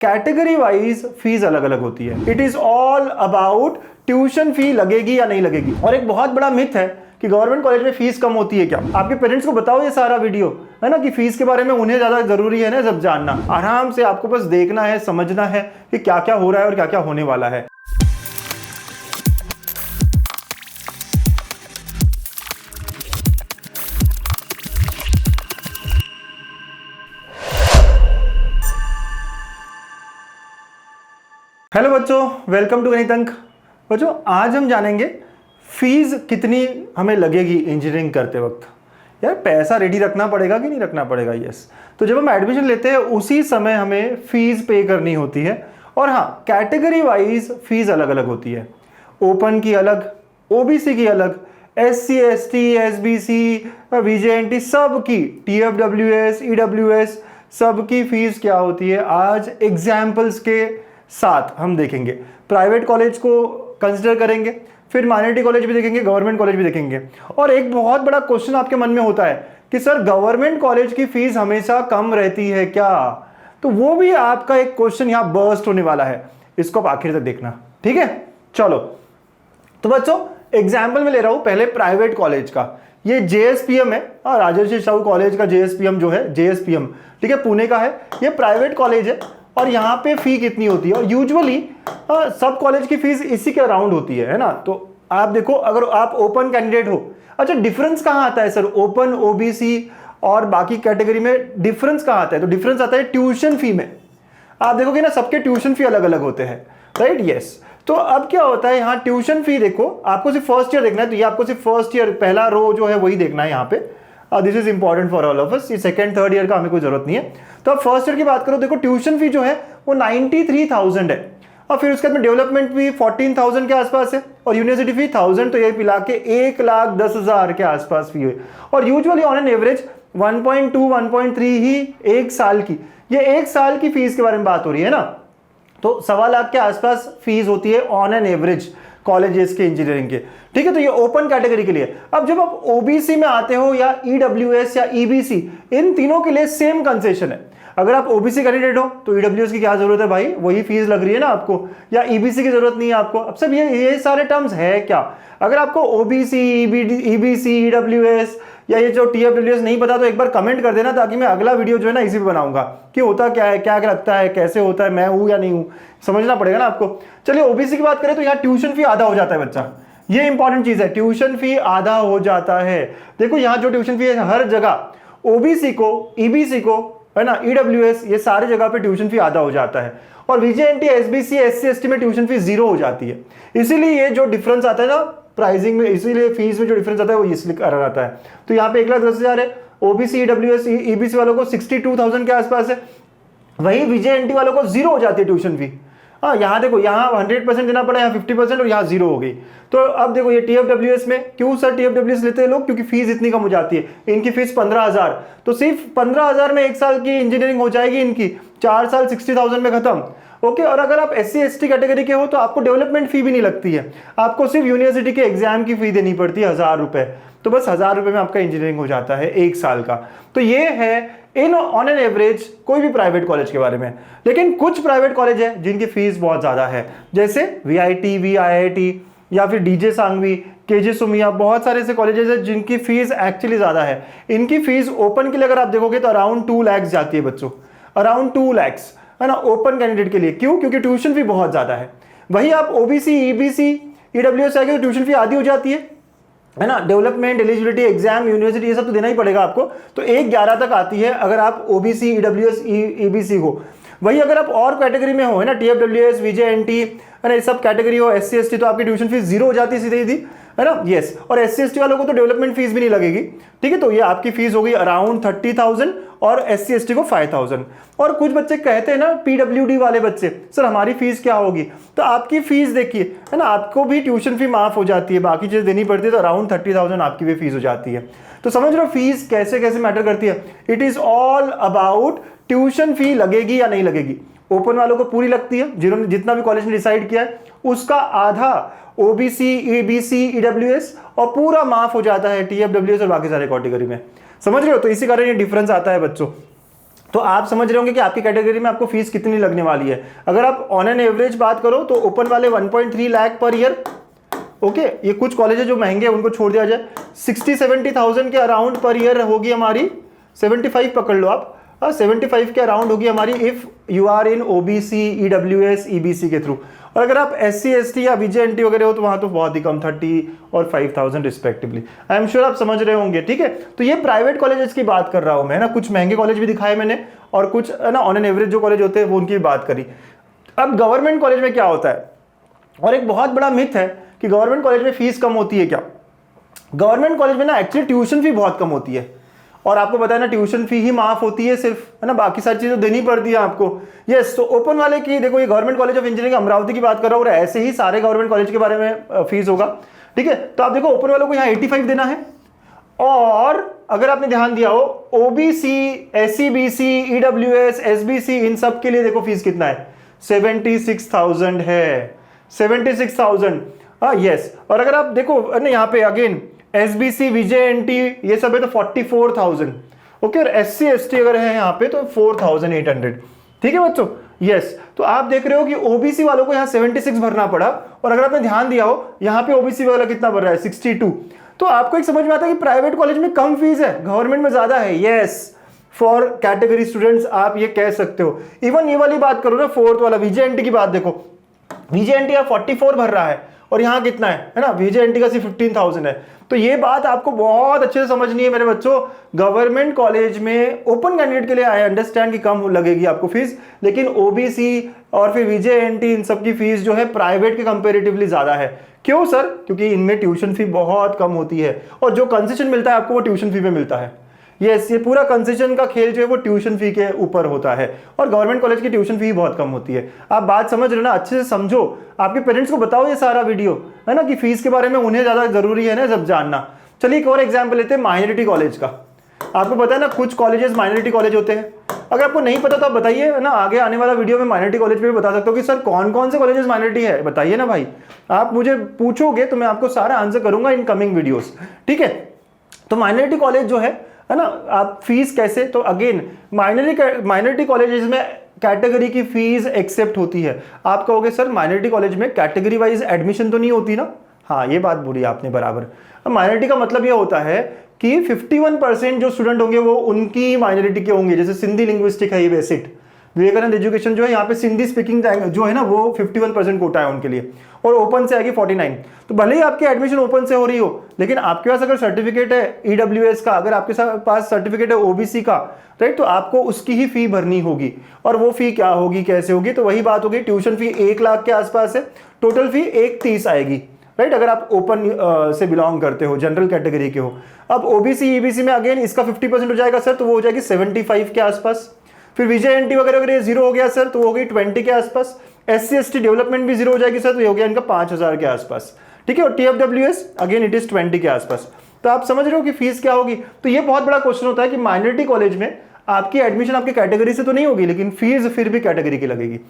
Category wise fees अलग अलग होती है। It is all about tuition fee लगेगी या नहीं लगेगी। और एक बहुत बड़ा मिथ है कि गवर्नमेंट कॉलेज में फीस कम होती है। क्या आपके पेरेंट्स को बताओ ये सारा वीडियो, है ना, कि फीस के बारे में उन्हें ज्यादा जरूरी है ना सब जानना। आराम से आपको बस देखना है, समझना है कि क्या क्या हो रहा है और क्या क्या होने वाला है। हेलो बच्चों, वेलकम टू गणित अंक। बच्चों आज हम जानेंगे फीस कितनी हमें लगेगी इंजीनियरिंग करते वक्त। यार पैसा रेडी रखना पड़ेगा कि नहीं रखना पड़ेगा। यस, तो जब हम एडमिशन लेते हैं उसी समय हमें फीस पे करनी होती है। और हाँ, कैटेगरी वाइज फीस अलग अलग होती है। ओपन की अलग, ओबीसी की अलग, SC ST SBC VJNT सब की, TFWS EWS सब की फीस क्या होती है आज एग्जाम्पल्स के साथ हम देखेंगे। प्राइवेट कॉलेज को कंसिडर करेंगे, फिर माइनॉरिटी कॉलेज भी देखेंगे, गवर्नमेंट कॉलेज भी देखेंगे। और एक बहुत बड़ा क्वेश्चन आपके मन में होता है कि सर गवर्नमेंट कॉलेज की फीस हमेशा कम रहती है क्या? तो वो भी आपका एक क्वेश्चन यहाँ बर्स्ट होने वाला है। इसको आप आखिर तक देखना, ठीक है। चलो तो बच्चों एग्जाम्पल में ले रहा हूं पहले प्राइवेट कॉलेज का। ये JSPM है, राजर्षि साहू कॉलेज का JSPM जो है, JSPM ठीक है, पुणे का है। ये प्राइवेट कॉलेज है और यहाँ पे फी कितनी होती है। और यूजुअली सब कॉलेज की फीस इसी के अराउंड होती है ना। तो आप देखो, अगर आप ओपन कैंडिडेट हो, अच्छा डिफरेंस कहाँ आता है सर ओपन, OBC और बाकी कैटेगरी में डिफरेंस कहाँ आता है? तो डिफरेंस आता है ट्यूशन फी में। आप देखोगे ना सबके ट्यूशन फी अलग अलग होते हैं, राइट। यस, तो अब क्या होता है यहाँ ट्यूशन फी देखो, आपको सिर्फ फर्स्ट ईयर देखना है। तो ये आपको सिर्फ फर्स्ट ईयर पहला रो जो है वही देखना है यहाँ पे। This is important for all of us. ये सेकंड थर्ड ईयर का हमें कोई जरूरत नहीं है। तो अब फर्स्ट ईयर की बात करो, देखो ट्यूशन फी जो है वो 93,000 है। और फिर उसके बाद में डेवलपमेंट फी 14,000 के आसपास है और यूनिवर्सिटी फी 1000। तो ये पिला के 1,10,000 के आसपास फी है। और यूजुअली ऑन एन एवरेज 1.2 1.3 ही एक साल की, ये एक साल की फीस के बारे में बात हो रही है ना। तो 1.25 लाख के आसपास फीस होती है ऑन एन एवरेज कॉलेजेस के इंजीनियरिंग के, ठीक है। तो ये ओपन कैटेगरी के लिए। अब जब आप OBC में आते हो या EWS या EBC, इन तीनों के लिए सेम कंसेशन है। अगर आप OBC कैंडिडेट हो तो EWS की क्या जरूरत है भाई, वही फीस लग रही है ना आपको, या EBC की जरूरत नहीं है आपको। अब सब ये सारे टर्म्स है क्या। अगर आपको OBC EBC EWS या ये जो TFWS नहीं पता तो एक बार कमेंट कर देना, ताकि मैं अगला वीडियो जो है ना इसी पे बनाऊंगा कि होता क्या है, क्या क्या लगता है, कैसे होता है, मैं हूं या नहीं हूं, समझना पड़ेगा ना आपको। चलिए OBC की बात करें तो यहाँ ट्यूशन फी आधा हो जाता है बच्चा। ये इंपॉर्टेंट चीज है, ट्यूशन फी आधा हो जाता है। देखो यहाँ जो ट्यूशन फी है हर जगह, OBC को, EBC को, है ना, EWS, ये सारी जगह पे ट्यूशन फी आधा हो जाता है। और VJNT SBC SC ST में ट्यूशन फी 0 हो जाती है। इसीलिए ये जो डिफरेंस आता है ना प्राइसिंग में, इसीलिए फीस में जो डिफरेंस आता है वो इसलिए कर आता है। तो यहाँ पे 1,10,000 है, OBC EWS EBC वालों को 62,000 के आसपास है। वही VJNT वालों को 0 हो जाती है ट्यूशन फी। हाँ यहाँ देखो, यहाँ 100% देना पड़ा, यहाँ 50% और यहाँ 0 हो गई। तो अब देखो ये TFWS में, क्यों सर TFWS लेते हैं लोग? क्योंकि फीस इतनी कम हो जाती है। इनकी फीस 15,000, तो सिर्फ 15,000 में एक साल की इंजीनियरिंग हो जाएगी इनकी, 4 साल 60,000 में खत्म। ओके, और अगर आप SC ST कैटेगरी के हो तो आपको डेवलपमेंट फी भी नहीं लगती है, आपको सिर्फ यूनिवर्सिटी के एग्जाम की फी देनी पड़ती है 1,000 रुपए। तो बस 1,000 रुपए में आपका इंजीनियरिंग हो जाता है एक साल का। तो ये है इन ऑन एन एवरेज कोई भी प्राइवेट कॉलेज के बारे में। लेकिन कुछ प्राइवेट कॉलेज है जिनकी फीस बहुत ज्यादा है, जैसे VIT VIIT या फिर DJ सांघवी, KJ सुमिया, बहुत सारे ऐसे कॉलेजेस हैं जिनकी फीस एक्चुअली ज्यादा है। इनकी फीस ओपन के लिए अगर आप देखोगे तो अराउंड 2 लाख जाती है बच्चों, अराउंड 2 लाख, है ना, ओपन कैंडिडेट के लिए। क्यों? क्योंकि ट्यूशन फी बहुत ज्यादा है। वही आप OBC EBC EWS आगे तो ट्यूशन फी आधी हो जाती है ना। डेवलपमेंट, एलिजिबिलिटी, एग्जाम, यूनिवर्सिटी, ये सब तो देना ही पड़ेगा आपको। तो 1,11 तक आती है अगर आप OBC EWS EBC हो। वही अगर आप और कैटेगरी में हो, है ना, TFWS VJNT, है ना, ये सब कैटेगरी हो, SC ST, तो आपकी ट्यूशन फीस 0 हो जाती है सीधे सीधी, है ना। यस, और SC ST वालों को तो डेवलपमेंट फीस भी नहीं लगेगी, ठीक है। तो ये आपकी फीस हो गई अराउंड 30,000 और SC ST को 5,000। और कुछ बच्चे कहते हैं ना, PWD वाले बच्चे, सर हमारी फीस क्या होगी? तो आपकी फीस देखिए, है ना, आपको भी ट्यूशन फी माफ हो जाती है, बाकी चीजें देनी पड़ती है, तो अराउंड 30,000 आपकी भी फीस हो जाती है। तो समझ रहे हो फीस कैसे कैसे मैटर करती है। It is all about tuition fee लगेगी या नहीं लगेगी। ओपन वालों को पूरी लगती है, जिन्होंने जितना भी कॉलेज ने डिसाइड किया है उसका आधा OBC EBC EWS और पूरा माफ हो जाता है TFWS और बाकी सारे कैटेगरी में। समझ रहे हो? तो इसी कारण ये डिफरेंस आता है बच्चों। तो आप समझ रहे होंगे कि आपकी कैटेगरी में आपको फीस कितनी लगने वाली है। अगर आप ऑन एन एवरेज बात करो तो ओपन वाले 1.3 लाख पर ईयर, ओके, ये कुछ कॉलेज जो महंगे हैं उनको छोड़ दिया जाए, 60-70,000 के अराउंड पर ईयर होगी हमारी, 75 पकड़ लो आप, 75 के अराउंड होगी हमारी if you are in OBC, EWS, EBC के थ्रू। और अगर आप एससी, एसटी या वीजेएनटी वगैरह हो तो वहां तो बहुत ही कम, 30 और 5,000 रिस्पेक्टिवली। आई एम श्योर आप समझ रहे होंगे, ठीक है। तो ये प्राइवेट कॉलेजेस की बात कर रहा हूं मैं, ना, कुछ महंगे कॉलेज भी दिखाए मैंने और कुछ है ना ऑन एन एवरेज जो कॉलेज होते हैं वो उनकी भी बात करी। अब गवर्नमेंट कॉलेज में क्या होता है, और एक बहुत बड़ा मिथ है कि गवर्नमेंट कॉलेज में फीस कम होती है। क्या, गवर्नमेंट कॉलेज में ना एक्चुअली ट्यूशन फी बहुत कम होती है, और आपको पता है ना ट्यूशन फी ही माफ होती है सिर्फ, है ना, बाकी सारी चीजें देनी पड़ती है आपको। यस, तो ओपन वाले की देखो, ये government college of engineering Amravati की बात कर रहा हूँ, और ऐसे ही सारे गवर्नमेंट कॉलेज के बारे में फीस होगा, ठीक है। तो आप देखो ओपन वालों को यहाँ 85 देना है, और अगर आपने ध्यान दिया हो OBC, SC, BC, EWS, SBC, इन सब के लिए देखो फीस कितना है, 76,000 है, 76,000। हाँ यस, और अगर आप देखो ना यहाँ पे अगेन एसबीसी, वीजेएनटी ये सब है तो 44,000, ओके, और एससी, एसटी अगर है यहाँ पे तो 4,800, ठीक है बच्चों। यस, तो आप देख रहे हो कि ओबीसी वालों को यहाँ 76 भरना पड़ा, और अगर आपने ध्यान दिया हो यहाँ पे ओबीसी वाला कितना भर रहा है, 62। तो आपको एक समझ में आता है कि प्राइवेट कॉलेज में कम फीस है, गवर्नमेंट में ज्यादा है। यस, फॉर कैटेगरी स्टूडेंट्स आप ये कह सकते हो। इवन ये वाली बात करो ना, फोर्थ वाला वीजेएनटी की बात देखो, वीजेएनटी 44 भर रहा है और यहाँ कितना है ना, वीजेएनटी का सिर्फ 15,000 है। तो ये बात आपको बहुत अच्छे से समझनी है मेरे बच्चों। गवर्नमेंट कॉलेज में ओपन कैंडिडेट के लिए आई अंडरस्टैंड कि कम लगेगी आपको फीस, लेकिन ओबीसी और फिर वीजेएनटी इन सब की फीस जो है प्राइवेट के कंपेरेटिवली ज्यादा है। क्यों सर? क्योंकि इनमें ट्यूशन फी बहुत कम होती है, और जो कंसेशन मिलता है आपको वो ट्यूशन फी पे मिलता है। यस, ये पूरा कंसेशन का खेल जो है वो ट्यूशन फी के ऊपर होता है, और गवर्नमेंट कॉलेज की ट्यूशन फी बहुत कम होती है। आप बात समझ रहे हो ना, अच्छे से समझो, आपके पेरेंट्स को बताओ ये सारा वीडियो, है ना, कि फीस के बारे में उन्हें ज्यादा जरूरी है ना सब जानना। चलिए एक और एग्जाम्पल लेते हैं माइनॉरिटी कॉलेज का। आपको पता है ना कुछ कॉलेजेस माइनॉरिटी कॉलेज होते हैं, अगर आपको नहीं पता तो आप बताइए ना, आगे आने वाला वीडियो में माइनॉरिटी कॉलेज पे भी बता सकते हो कि सर कौन कौन से कॉलेजेस माइनॉरिटी है, बताइए ना भाई। आप मुझे पूछोगे तो मैं आपको सारा आंसर करूंगा इन कमिंग वीडियोस, ठीक है। तो माइनॉरिटी कॉलेज जो है ना, आप फीस कैसे, तो अगेन माइनॉरिटी कॉलेजेस में कैटेगरी की फीस एक्सेप्ट होती है। आप कहोगे सर माइनॉरिटी कॉलेज में कैटेगरी वाइज एडमिशन तो नहीं होती ना? हाँ, ये बात बोली आपने बराबर। माइनॉरिटी का मतलब ये होता है कि 51% जो स्टूडेंट होंगे वो उनकी माइनॉरिटी के होंगे। जैसे सिंधी लिंग्विस्टिक है ये बेसिक, विवेकानंद एजुकेशन जो है यहाँ पे सिंधी स्पीकिंग जो है ना वो 51% कोटा है उनके लिए, और ओपन से आएगी 49। तो भले ही आपकी एडमिशन ओपन से हो रही हो, लेकिन आपके पास अगर सर्टिफिकेट है ईडब्ल्यूएस का, अगर आपके पास सर्टिफिकेट है ओबीसी का, राइट, तो आपको उसकी ही फी भरनी होगी। और वो फी क्या होगी, कैसे होगी, तो वही बात होगी, ट्यूशन फी 1 लाख के आसपास है, टोटल फी 130 आएगी, राइट, अगर आप ओपन से बिलोंग करते हो, जनरल कैटेगरी के हो। अब ओबीसी ईबीसी में अगेन इसका 50% हो जाएगा सर, तो वो हो जाएगी 75 के आसपास। फिर वीजेएनटी वगैरह वगैरह 0 हो गया सर, तो हो गई 20 के आसपास। एससी एसटी डेवलपमेंट भी 0 हो जाएगी सर, तो ये हो गया इनका 5,000 के आसपास, ठीक है। और टीएफडब्ल्यूएस अगेन इट इज 20 के आसपास। तो आप समझ रहे हो कि फीस क्या होगी। तो ये बहुत बड़ा क्वेश्चन होता है कि माइनॉरिटी कॉलेज में आपकी एडमिशन आपकी कैटेगरी से तो नहीं होगी, लेकिन फीस फिर भी कैटेगरी की लगेगी।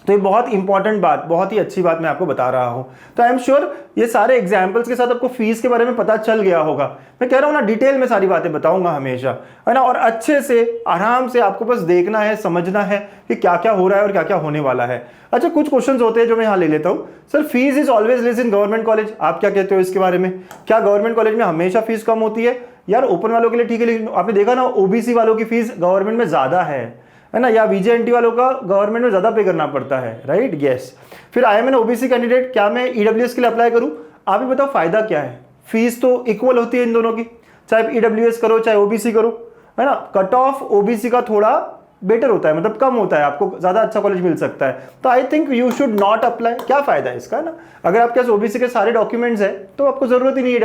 तो ये बहुत इंपॉर्टेंट बात, बहुत ही अच्छी बात मैं आपको बता रहा हूं। तो आई एम श्योर ये सारे एग्जांपल्स के साथ आपको फीस के बारे में पता चल गया होगा। मैं कह रहा हूं ना, डिटेल में सारी बातें बताऊंगा हमेशा, है ना, और अच्छे से आराम से आपको बस देखना है, समझना है कि क्या क्या हो रहा है और क्या क्या होने वाला है। अच्छा, कुछ क्वेश्चन होते हैं जो मैं यहाँ ले लेता हूँ। Sir fees is always less in government college, आप क्या कहते हो इसके बारे में? क्या गवर्नमेंट कॉलेज में हमेशा फीस कम होती है? यार ओपन वालों के लिए ठीक है, लेकिन आपने देखा ना ओबीसी वालों की फीस गवर्नमेंट में ज्यादा है ना, या वीजेएनटी वालों का गवर्नमेंट में ज्यादा पे करना पड़ता है, राइट। यस, फिर I am an OBC candidate, क्या मैं ईडब्ल्यूएस के लिए अप्लाई करूं? आप ही बताओ फायदा क्या है? फीस तो इक्वल होती है इन दोनों की, चाहे आप ईडब्ल्यूएस करो चाहे ओबीसी करो, है ना। कट ऑफ ओबीसी का थोड़ा बेटर होता है, मतलब कम होता है, आपको ज्यादा अच्छा कॉलेज मिल सकता है। तो I think you should not apply. क्या फायदा है इसका, है ना? अगर आपके पास ओबीसी के सारे डॉक्यूमेंट्स है तो आपको जरूरत ही नहीं है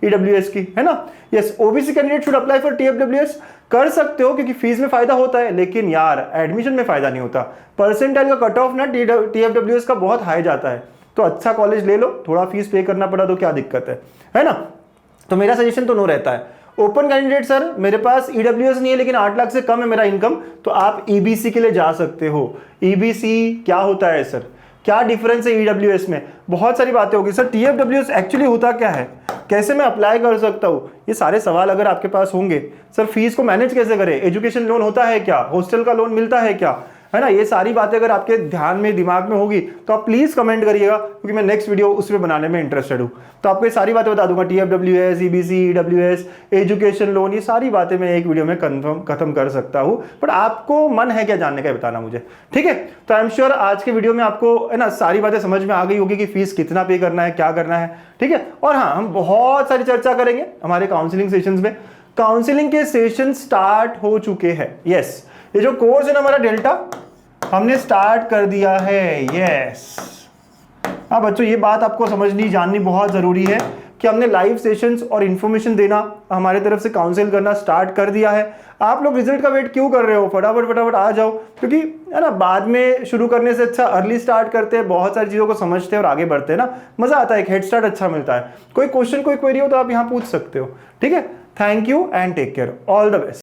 ईडब्ल्यूएस की, है ना। Yes, OBC candidate should apply for TFWS, कर सकते हो क्योंकि फीस में फायदा होता है, लेकिन यार एडमिशन में फायदा नहीं होता। परसेंटाइल का कट ऑफ ना टीएफडब्ल्यूएस का बहुत हाई जाता है, तो अच्छा कॉलेज ले लो, थोड़ा फीस पे करना पड़ा तो क्या दिक्कत है ना। तो मेरा सजेशन तो नो रहता है। ओपन कैंडिडेट सर मेरे पास ईडब्ल्यूएस नहीं है लेकिन 8 लाख से कम है मेरा इनकम, तो आप ईबीसी के लिए जा सकते हो। ईबीसी क्या होता है सर, क्या डिफरेंस है ईडब्ल्यूएस में? बहुत सारी बातें होगी सर। टीएफडब्ल्यूएस एक्चुअली होता क्या है? कैसे मैं अप्लाई कर सकता हूँ, ये सारे सवाल अगर आपके पास होंगे, सर फीस को मैनेज कैसे करें, एजुकेशन लोन होता है क्या, हॉस्टल का लोन मिलता है क्या, है ना, ये सारी बातें अगर आपके ध्यान में दिमाग में होगी तो आप प्लीज कमेंट करिएगा, क्योंकि मैं नेक्स्ट वीडियो उस पर बनाने में इंटरेस्टेड हूँ। तो आपको ये सारी बातें बता दूंगा, TFWS, EBC, EWS, education loan, ये सारी बातें मैं एक वीडियो में खत्म कर सकता हूँ, बट आपको मन है क्या जानने का, बताना मुझे, ठीक है। तो आई एम श्योर आज के वीडियो में आपको है ना सारी बातें समझ में आ गई होगी कि फीस कितना पे करना है, क्या करना है, ठीक है। और हाँ, हम बहुत सारी चर्चा करेंगे हमारे काउंसलिंग सेशंस में। काउंसलिंग के सेशन स्टार्ट हो चुके हैं, यस। ये जो कोर्स है ना हमारा डेल्टा, हमने स्टार्ट कर दिया है, यस। हाँ बच्चों, ये बात आपको समझनी जाननी बहुत जरूरी है कि हमने लाइव सेशंस और इन्फॉर्मेशन देना, हमारे तरफ से काउंसिल करना स्टार्ट कर दिया है। आप लोग रिजल्ट का वेट क्यों कर रहे हो, फटाफट फटाफट आ जाओ, क्योंकि है ना बाद में शुरू करने से अच्छा अर्ली स्टार्ट करते हैं, बहुत सारी चीज़ों को समझते हैं और आगे बढ़ते हैं ना, मज़ा आता है, एक हेड स्टार्ट अच्छा मिलता है। कोई क्वेश्चन कोई क्वेरी हो तो आप यहाँ पूछ सकते हो, ठीक है। Thank you and take care, all the best.